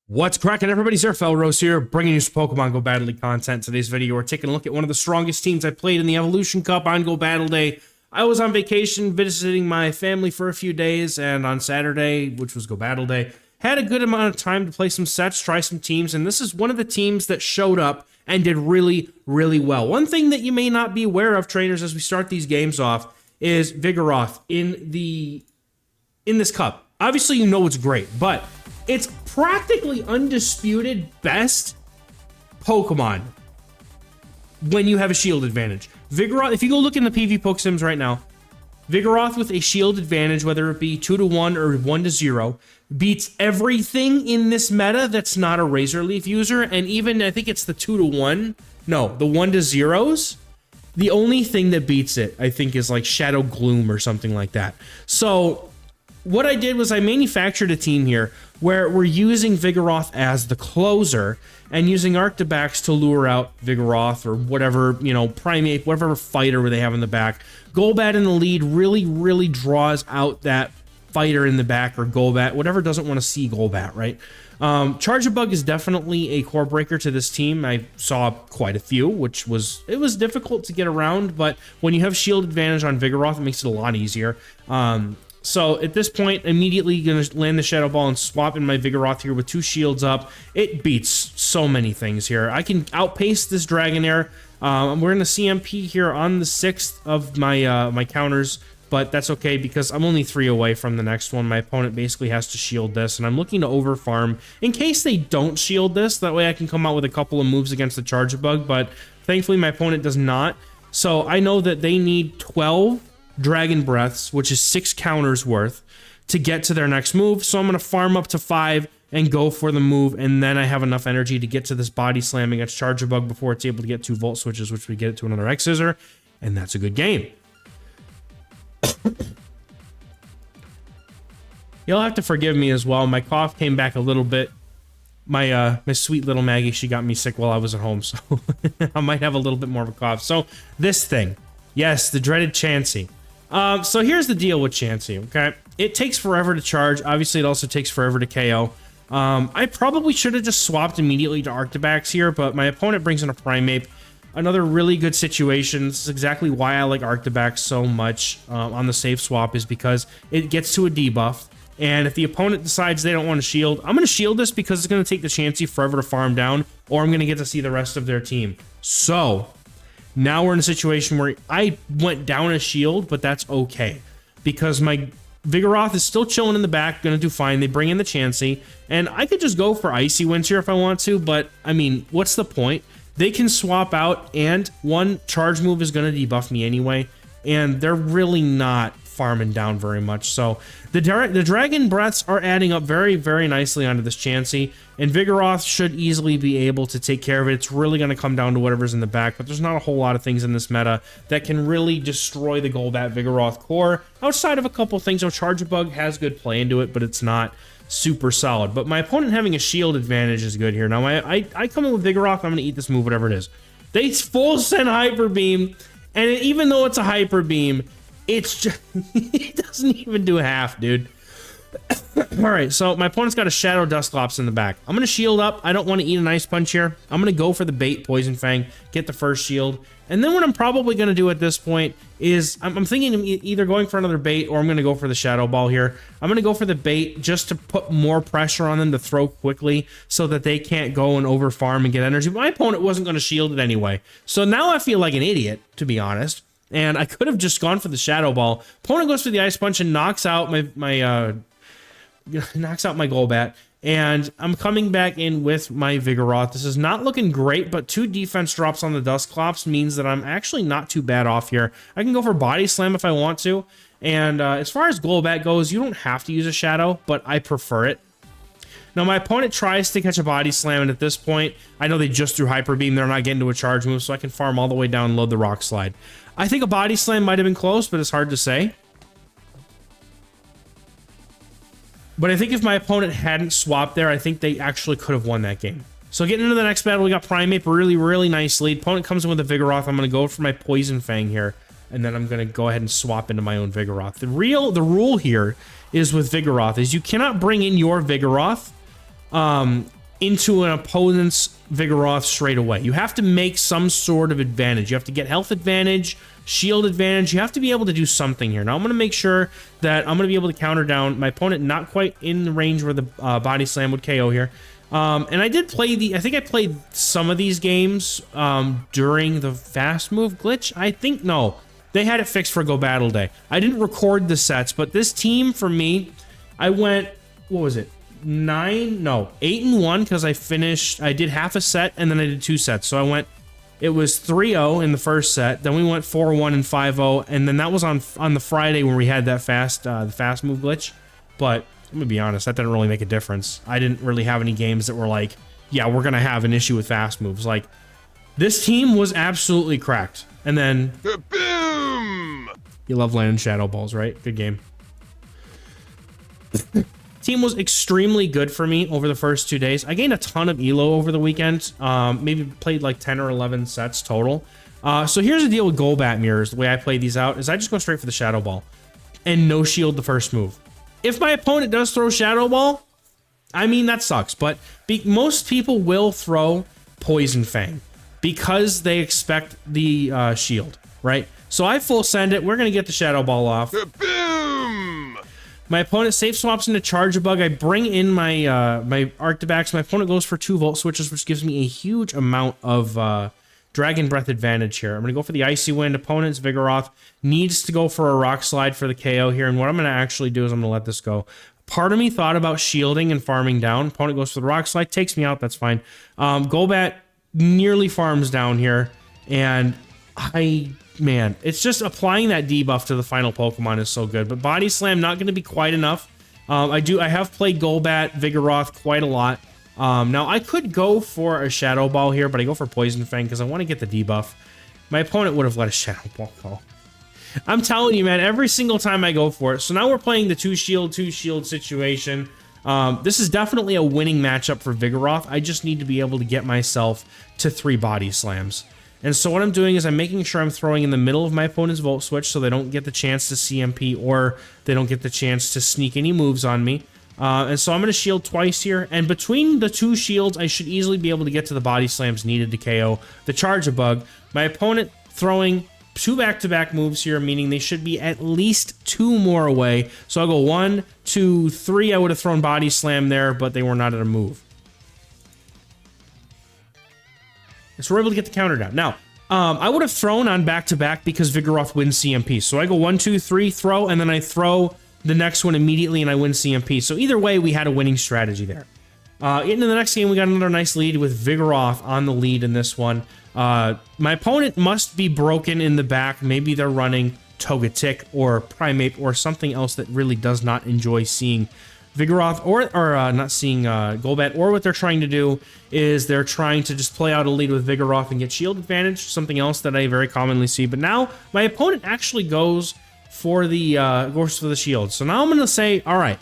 What's cracking, everybody? XehrFelrose here, bringing you some Pokemon GO Battle League content. Today's video, we're taking a look at one of the strongest teams I played in the Evolution Cup on GO Battle Day. I was on vacation visiting my family for a few days, and on Saturday, which was GO Battle Day, had a good amount of time to play some sets, try some teams, and this is one of the teams that showed up and did really, really well. One thing that you may not be aware of, trainers, as we start these games off, is Vigoroth in this cup. Obviously, you know it's great, but it's practically undisputed best Pokemon when you have a shield advantage. Vigoroth, if you go look in the PV Pokesims right now, Vigoroth with a shield advantage, whether it be 2-1 or 1-0, beats everything in this meta that's not a Razor Leaf user, and even, I think it's the 2-1, no, the 1-0s. The only thing that beats it, I think, is like Shadow Gloom or something like that. So what I did was I manufactured a team here where we're using Vigoroth as the closer and using Arctibax to lure out Vigoroth or whatever, you know, Primate, whatever fighter they have in the back. Golbat in the lead really draws out that fighter in the back, or Golbat, whatever doesn't want to see Golbat, right? Charjabug is definitely a core breaker to this team. I saw quite a few, which was, it was difficult to get around, but when you have shield advantage on Vigoroth, it makes it a lot easier. So at this point, immediately going to land the Shadow Ball and swap in my Vigoroth here with 2 shields up. It beats so many things here. I can outpace this Dragonair. We're going to CMP here on the 6th of my my counters, but that's okay because I'm only 3 away from the next one. My opponent basically has to shield this, and I'm looking to overfarm in case they don't shield this. That way I can come out with a couple of moves against the Charjabug, but thankfully my opponent does not. So I know that they need 12 Dragon Breaths, which is 6 counters worth, to get to their next move. So I'm going to farm up to 5 and go for the move, and then I have enough energy to get to this Body Slam against Charjabug before it's able to get 2 Volt Switches, which we get it to another X-Scissor, and that's a good game. You'll have to forgive me as well. My cough came back a little bit. My sweet little Maggie, she got me sick while I was at home, so I might have a little bit more of a cough. So this thing, yes, the dreaded Chansey. So here's the deal with Chansey, okay? It takes forever to charge. Obviously, it also takes forever to KO. I probably should have just swapped immediately to Arctibax here, but my opponent brings in a Primeape. Another really good situation. This is exactly why I like Arctibax so much on the safe swap, is because it gets to a debuff. And if the opponent decides they don't want to shield, I'm going to shield this because it's going to take the Chansey forever to farm down, or I'm going to get to see the rest of their team. So now we're in a situation where I went down a shield, but that's okay because my Vigoroth is still chilling in the back, going to do fine. They bring in the Chansey, and I could just go for Icy Winds here if I want to, but I mean, what's the point? They can swap out, and one charge move is going to debuff me anyway, and they're really not farming down very much. So the Dragon Breaths are adding up very nicely onto this Chansey, and Vigoroth should easily be able to take care of it. It's really going to come down to whatever's in the back, but there's not a whole lot of things in this meta that can really destroy the Golbat Vigoroth core, outside of a couple things. So Charjabug has good play into it, but it's not super solid. But my opponent having a shield advantage is good here. Now I come in with Vigoroth, I'm going to eat this move, whatever it is. They full send Hyper Beam, and even though it's a Hyper Beam, it's just, it doesn't even do half, dude. Alright, so my opponent's got a Shadow Dusclops in the back. I'm going to shield up. I don't want to eat an Ice Punch here. I'm going to go for the bait, Poison Fang, get the first shield. And then what I'm probably going to do at this point is, I'm thinking of either going for another bait, or I'm going to go for the Shadow Ball here. I'm going to go for the bait just to put more pressure on them to throw quickly so that they can't go and overfarm and get energy. But my opponent wasn't going to shield it anyway. So now I feel like an idiot, to be honest. And I could have just gone for the Shadow Ball. Opponent goes for the Ice Punch and knocks out my Golbat. And I'm coming back in with my Vigoroth. This is not looking great, but 2 defense drops on the Dusclops means that I'm actually not too bad off here. I can go for Body Slam if I want to. And as far as Golbat goes, you don't have to use a Shadow, but I prefer it. Now, my opponent tries to catch a Body Slam, and at this point, I know they just threw Hyper Beam. They're not getting to a charge move, so I can farm all the way down and load the Rock Slide. I think a Body Slam might have been close, but it's hard to say. But I think if my opponent hadn't swapped there, I think they actually could have won that game. So getting into the next battle, we got Primeape, really nice lead. Opponent comes in with a Vigoroth. I'm going to go for my Poison Fang here, and then I'm going to go ahead and swap into my own Vigoroth. The rule here is with Vigoroth is you cannot bring in your Vigoroth into an opponent's Vigoroth straight away. You have to make some sort of advantage. You have to get health advantage, shield advantage. You have to be able to do something here. Now, I'm going to make sure that I'm going to be able to counter down my opponent not quite in the range where the body slam would KO here. And I did play I think I played some of these games during the fast move glitch. I think, no, they had it fixed for Go Battle Day. I didn't record the sets, but this team for me, I went, what was it? 8-1 because I did half a set and then I did 2 sets. So it was 3-0 in the first set, then we went 4-1 and 5-0, and then that was on the Friday when we had that the fast move glitch. But I'm gonna be honest, that didn't really make a difference. I didn't really have any games that were like, yeah, we're gonna have an issue with fast moves. Like, this team was absolutely cracked. And then boom! You love landing shadow balls, right? Good game. Team was extremely good for me over the first 2 days. I gained a ton of elo over the weekend. Maybe played like 10 or 11 sets total. So here's the deal with Golbat mirrors. The way I play these out is I just go straight for the Shadow Ball and no shield the first move. If my opponent does throw Shadow Ball, I mean, that sucks. But most people will throw Poison Fang because they expect the shield, right? So I full send it. We're going to get the Shadow Ball off. Boom! My opponent safe swaps into Charge Bug. I bring in my my Arctibax. My opponent goes for 2 Volt Switches, which gives me a huge amount of Dragon Breath advantage here. I'm going to go for the Icy Wind. Opponent's Vigoroth needs to go for a Rock Slide for the KO here. And what I'm going to actually do is I'm going to let this go. Part of me thought about shielding and farming down. Opponent goes for the Rock Slide. Takes me out. That's fine. Golbat nearly farms down here. And man, it's just applying that debuff to the final Pokemon is so good. But Body Slam not going to be quite enough. I have played Golbat, Vigoroth quite a lot. Now, I could go for a Shadow Ball here, but I go for Poison Fang because I want to get the debuff. My opponent would have let a Shadow Ball go. I'm telling you, man, every single time I go for it. So now we're playing the 2 shield situation. This is definitely a winning matchup for Vigoroth. I just need to be able to get myself to 3 Body Slams. And so what I'm doing is I'm making sure I'm throwing in the middle of my opponent's Volt Switch so they don't get the chance to CMP or they don't get the chance to sneak any moves on me. And so I'm going to shield twice here. And between the 2 shields, I should easily be able to get to the Body Slams needed to KO the Charge Bug. My opponent throwing 2 back-to-back moves here, meaning they should be at least 2 more away. So I'll go 1, 2, 3. I would have thrown Body Slam there, but they were not at a move. So we're able to get the counter down. Now, I would have thrown on back-to-back because Vigoroth wins CMP. So I go 1, 2, 3, throw, and then I throw the next one immediately and I win CMP. So either way, we had a winning strategy there. Into the next game, we got another nice lead with Vigoroth on the lead in this one. My opponent must be broken in the back. Maybe they're running Togetic or Primeape or something else that really does not enjoy seeing Vigoroth or not seeing Golbat. Or what they're trying to do is they're trying to just play out a lead with Vigoroth and get shield advantage, something else that I very commonly see. But now my opponent actually goes for the shield. So now I'm going to say, all right,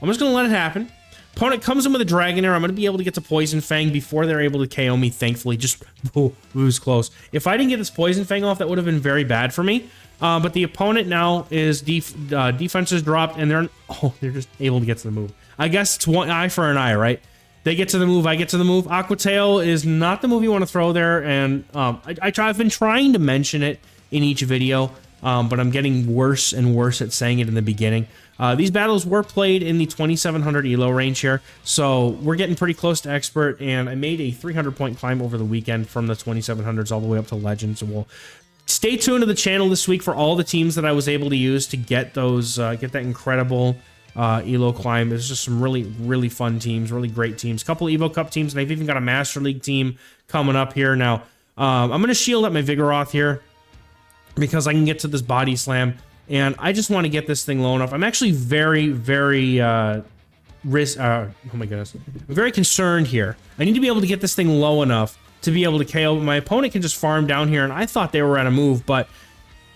I'm just going to let it happen. Opponent comes in with a Dragonair. I'm going to be able to get to Poison Fang before they're able to KO me, thankfully. Just, it was close. If I didn't get this Poison Fang off, that would have been very bad for me. But the opponent now is defense is dropped, and they're just able to get to the move. I guess it's one eye for an eye, right? They get to the move, I get to the move. Aqua Tail is not the move you want to throw there, and I've been trying to mention it in each video, but I'm getting worse and worse at saying it in the beginning. These battles were played in the 2700 elo range here, so we're getting pretty close to expert, and I made a 300-point climb over the weekend from the 2700s all the way up to legend, so we'll stay tuned to the channel this week for all the teams that I was able to use to get those, get that incredible elo climb. There's just some really, really fun teams, really great teams. A couple Evo Cup teams, and I've even got a Master League team coming up here. Now, I'm going to shield up my Vigoroth here because I can get to this Body Slam, and I just want to get this thing low enough. I'm actually very, very, oh my goodness. I'm very concerned here. I need to be able to get this thing low enough to be able to KO. My opponent can just farm down here, and I thought they were at a move, but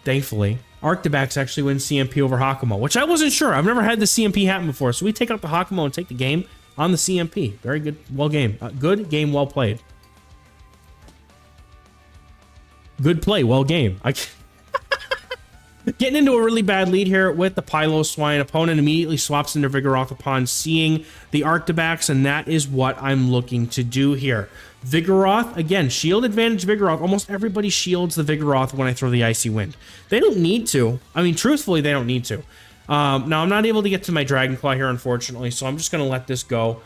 thankfully, Arctibax actually wins CMP over Hakamo, which I wasn't sure. I've never had the CMP happen before, so we take out the Hakamo and take the game on the CMP. Very good, well game. Good game, well played. Good play, well game. Getting into a really bad lead here with the Piloswine. Opponent immediately swaps into Vigoroth upon seeing the Arctibax, and that is what I'm looking to do here. Vigoroth, again, shield advantage Vigoroth. Almost everybody shields the Vigoroth when I throw the Icy Wind. They don't need to. I mean, truthfully, they don't need to. Now, I'm not able to get to my Dragon Claw here, unfortunately, so I'm just going to let this go.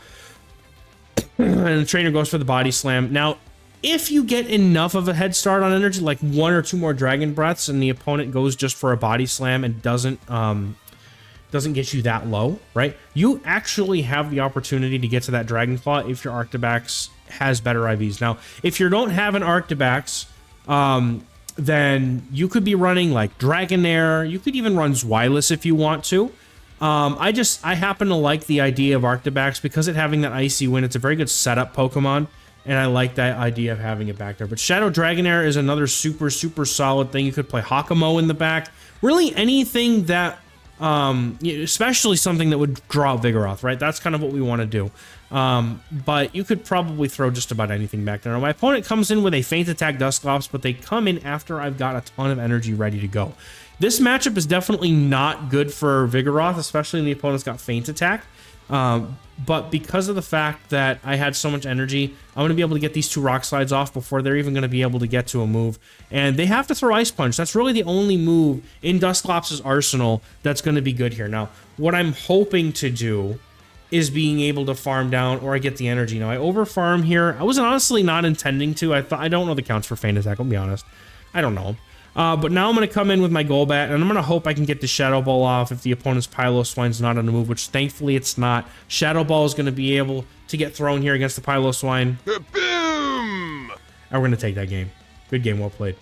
And the trainer goes for the Body Slam. Now, if you get enough of a head start on energy, like 1 or 2 more Dragon Breaths, and the opponent goes just for a Body Slam and doesn't get you that low, right? You actually have the opportunity to get to that Dragon Claw if your Arctibax has better IVs. Now, if you don't have an Arctibax, then you could be running like Dragonair. You could even run Zweilous if you want to. I happen to like the idea of Arctibax because it having that Icy Wind. It's a very good setup Pokemon. And I like that idea of having it back there. But Shadow Dragonair is another super, super solid thing. You could play Hakamo in the back. Really anything that, especially something that would draw out Vigoroth, right? That's kind of what we want to do. But you could probably throw just about anything back there. Now, my opponent comes in with a Feint Attack Dusclops, but they come in after I've got a ton of energy ready to go. This matchup is definitely not good for Vigoroth, especially when the opponent's got Feint Attack. But because of the fact that I had so much energy, I'm going to be able to get these 2 Rock Slides off before they're even going to be able to get to a move. And they have to throw Ice Punch. That's really the only move in Dusclops' arsenal that's going to be good here. Now, what I'm hoping to do is being able to farm down or I get the energy. Now, I over-farm here. I was honestly not intending to. I don't know the counts for Feint Attack, I'll be honest. I don't know. But now I'm going to come in with my Golbat, and I'm going to hope I can get the Shadow Ball off if the opponent's Piloswine's not on the move, which thankfully it's not. Shadow Ball is going to be able to get thrown here against the Piloswine. Boom! And we're going to take that game. Good game, well played.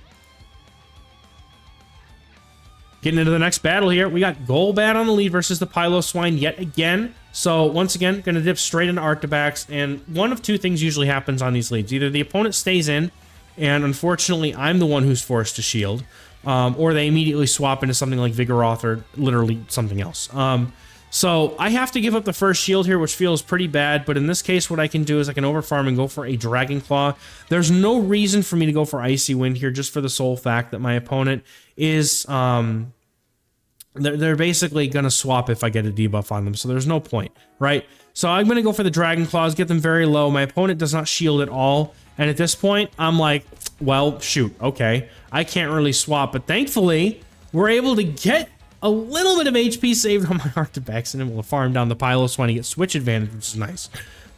Getting into the next battle here, we got Golbat on the lead versus the Piloswine yet again. So once again, going to dip straight into Arctibax, and one of 2 things usually happens on these leads. Either the opponent stays in, and unfortunately, I'm the one who's forced to shield, or they immediately swap into something like Vigoroth or literally something else. So I have to give up the first shield here, which feels pretty bad, but in this case, what I can do is I can overfarm and go for a Dragon Claw. There's no reason for me to go for Icy Wind here, just for the sole fact that my opponent is... They're basically going to swap if I get a debuff on them, so there's no point, right? So I'm going to go for the Dragon Claws, get them very low. My opponent does not shield at all, and at this point, I'm like, well, shoot, okay. I can't really swap, but thankfully, we're able to get a little bit of HP saved on my Arctibax, and then we'll farm down the Piloswine to get switch advantage, which is nice.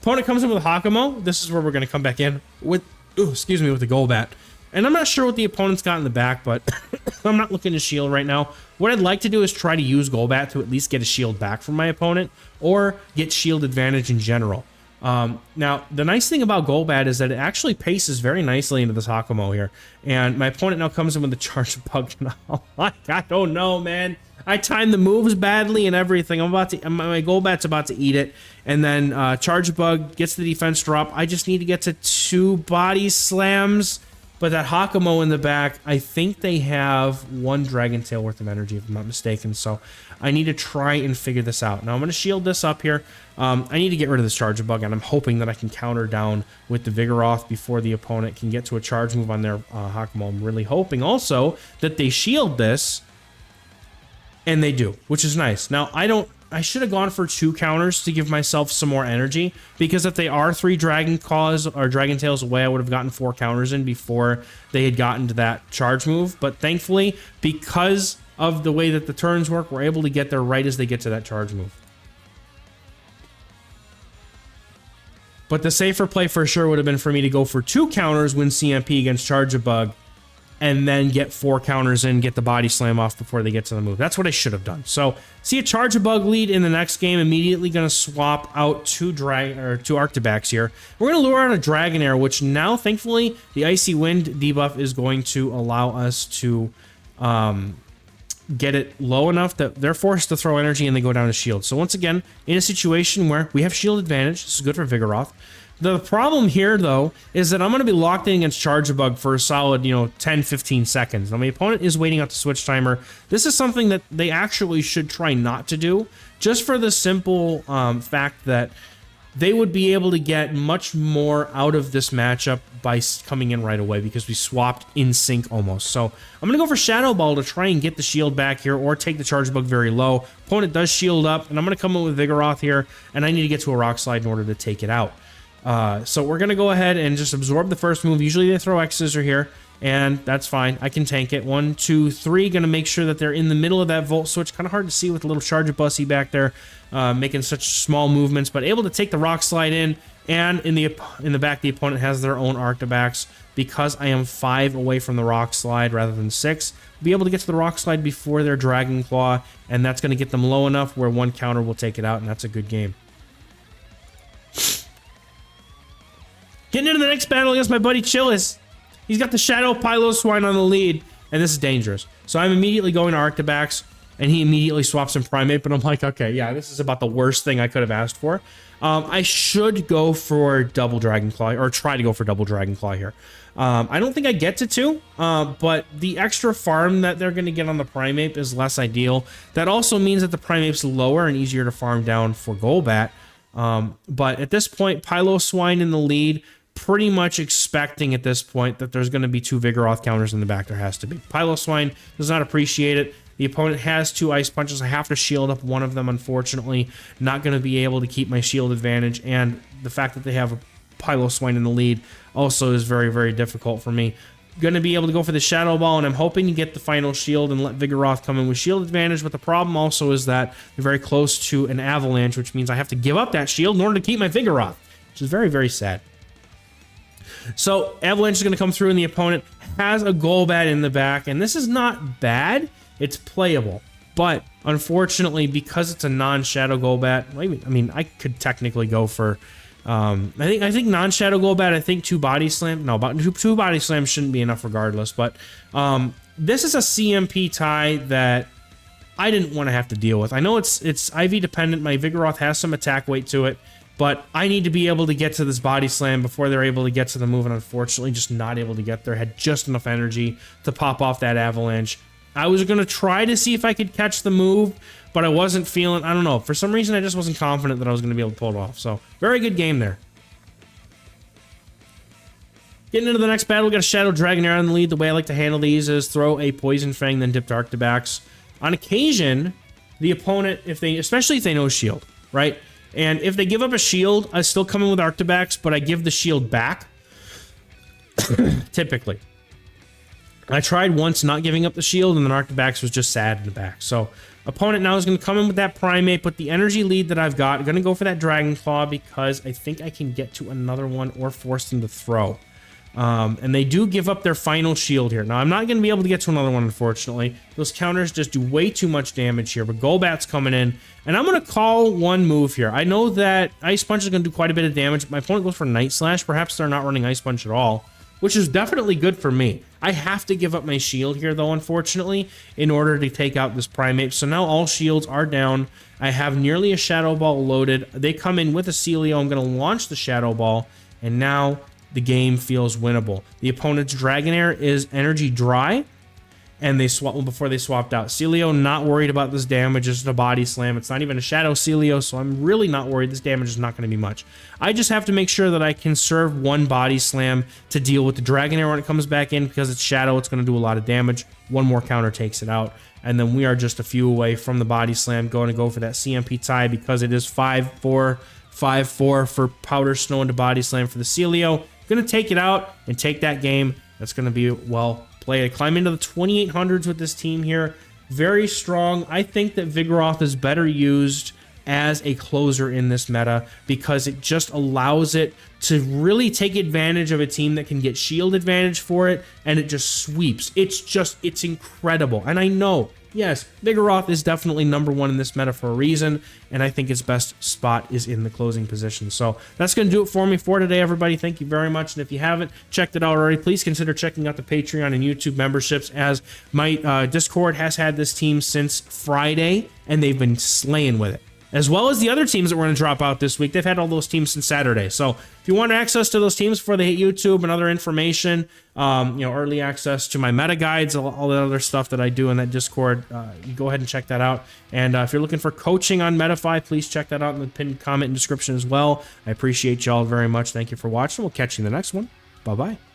Opponent comes in with a Hakamo. This is where we're going to come back in with, with the Golbat. And I'm not sure what the opponent's got in the back, but I'm not looking to shield right now. What I'd like to do is try to use Golbat to at least get a shield back from my opponent, or get shield advantage in general. Now, the nice thing about Golbat is that it actually paces very nicely into this Hakamo here. And my opponent now comes in with the Charge Bug. Oh, I don't know, man. I timed the moves badly and everything. My Golbat's about to eat it. And then Charge Bug gets the defense drop. I just need to get to 2 Body Slams. But that Hakamo in the back, I think they have 1 Dragon Tail worth of energy, if I'm not mistaken. So I need to try and figure this out. Now I'm going to shield this up here. I need to get rid of this Charge Bug, and I'm hoping that I can counter down with the Vigoroth before the opponent can get to a charge move on their Hakamo. I'm really hoping also that they shield this, and they do, which is nice. Now I should have gone for 2 counters to give myself some more energy, because if they are 3 Dragon Claws or Dragon Tails away, I would have gotten 4 counters in before they had gotten to that charge move. But thankfully, because of the way that the turns work, we're able to get there right as they get to that charge move. But the safer play for sure would have been for me to go for 2 counters, win CMP against Charge-a-Bug, and then get 4 counters in, get the Body Slam off before they get to the move. That's what I should have done. So, see a Charge-a-Bug lead in the next game, immediately going to swap out 2 Arctibax here. We're going to lure out a Dragonair, which now, thankfully, the Icy Wind debuff is going to allow us to get it low enough that they're forced to throw energy and they go down to shield. So once again, in a situation where we have shield advantage, this is good for Vigoroth. The problem here, though, is that I'm going to be locked in against Charge-a-Bug for a solid, 10, 15 seconds. Now, my opponent is waiting out the switch timer. This is something that they actually should try not to do, just for the simple fact that they would be able to get much more out of this matchup by coming in right away because we swapped in sync almost. So I'm going to go for Shadow Ball to try and get the shield back here or take the Charge Bug very low. Opponent does shield up, and I'm going to come in with Vigoroth here, and I need to get to a Rock Slide in order to take it out. So we're going to go ahead and just absorb the first move. Usually they throw X-Scissor here, and that's fine. I can tank it. 1, 2, 3. Going to make sure that they're in the middle of that Volt Switch. Kind of hard to see with the little Charge Bussy back there, making such small movements, but able to take the Rock Slide in. And in the back, the opponent has their own Arctibax. Because I am 5 away from the Rock Slide rather than 6, be able to get to the Rock Slide before their Dragon Claw, and that's going to get them low enough where one counter will take it out, and that's a good game. Getting into the next battle against my buddy Chillis. He's got the Shadow Piloswine on the lead, and this is dangerous. So I'm immediately going to Arctibax, and he immediately swaps in Primate, but I'm like, okay, yeah, this is about the worst thing I could have asked for. I should go for double Dragon Claw, or try to go for double Dragon Claw here. I don't think I get to 2, but the extra farm that they're going to get on the Primeape is less ideal. That also means that the Primeape's lower and easier to farm down for Golbat. But at this point, Piloswine in the lead, pretty much expecting at this point that there's going to be 2 Vigoroth counters in the back. There has to be. Piloswine does not appreciate it. The opponent has 2 Ice Punches. I have to shield up one of them, unfortunately. Not going to be able to keep my shield advantage, and the fact that they have a Piloswine in the lead also is very, very difficult for me. Going to be able to go for the Shadow Ball, and I'm hoping to get the final shield and let Vigoroth come in with shield advantage, but the problem also is that they're very close to an Avalanche, which means I have to give up that shield in order to keep my Vigoroth, which is very, very sad. So Avalanche is going to come through, and the opponent has a Golbat in the back, and this is not bad. It's playable, but unfortunately, because it's a non-Shadow Golbat, I mean, I could technically go for, I think non-Shadow Golbat, I think 2 Body Slam. No, about 2 Body Slams shouldn't be enough regardless, but this is a CMP tie that I didn't want to have to deal with. I know it's IV dependent. My Vigoroth has some attack weight to it, but I need to be able to get to this Body Slam before they're able to get to the move, and unfortunately just not able to get there. Had just enough energy to pop off that Avalanche. I was going to try to see if I could catch the move, but I wasn't feeling, I don't know, for some reason I just wasn't confident that I was going to be able to pull it off. So, very good game there. Getting into the next battle, we got a Shadow Dragonair on the lead. The way I like to handle these is throw a Poison Fang, then dip to Arctibax. On occasion, the opponent, especially if they know shield, right? And if they give up a shield, I still come in with Arctibax, but I give the shield back. Typically. I tried once not giving up the shield, and then Arctibax was just sad in the back. So, opponent now is going to come in with that Primate, but the energy lead that I've got, I'm going to go for that Dragon Claw because I think I can get to another one or force them to throw. And they do give up their final shield here. Now, I'm not going to be able to get to another one, unfortunately. Those counters just do way too much damage here, but Golbat's coming in, and I'm going to call one move here. I know that Ice Punch is going to do quite a bit of damage. My opponent goes for Night Slash. Perhaps they're not running Ice Punch at all, which is definitely good for me. I have to give up my shield here, though, unfortunately, in order to take out this Primate. So now all shields are down. I have nearly a Shadow Ball loaded. They come in with a Celio. I'm going to launch the Shadow Ball, and now the game feels winnable. The opponent's Dragonair is energy dry, and they swap before they swapped out. Celio, not worried about this damage. It's just a Body Slam. It's not even a Shadow Celio, so I'm really not worried. This damage is not going to be much. I just have to make sure that I can serve one Body Slam to deal with the Dragonair when it comes back in, because it's Shadow. It's going to do a lot of damage. One more counter takes it out, and then we are just a few away from the Body Slam. Going to go for that CMP tie because it is 5-4, 5-4 for Powder Snow into Body Slam for the Celio. Going to take it out and take that game. That's going to be well played. I climb into the 2800s with this team here. Very strong. I think that Vigoroth is better used as a closer in this meta because it just allows it to really take advantage of a team that can get shield advantage for it, and it just sweeps. It's incredible. And I know, yes, Vigoroth is definitely #1 in this meta for a reason, and I think its best spot is in the closing position. So that's going to do it for me for today, everybody. Thank you very much, and if you haven't checked it out already, please consider checking out the Patreon and YouTube memberships, as my Discord has had this team since Friday, and they've been slaying with it. as well as the other teams that we're going to drop out this week. They've had all those teams since Saturday. So if you want access to those teams before they hit YouTube and other information, early access to my meta guides, all the other stuff that I do in that Discord, you go ahead and check that out. And if you're looking for coaching on Metafy, please check that out in the pinned comment and description as well. I appreciate y'all very much. Thank you for watching. We'll catch you in the next one. Bye-bye.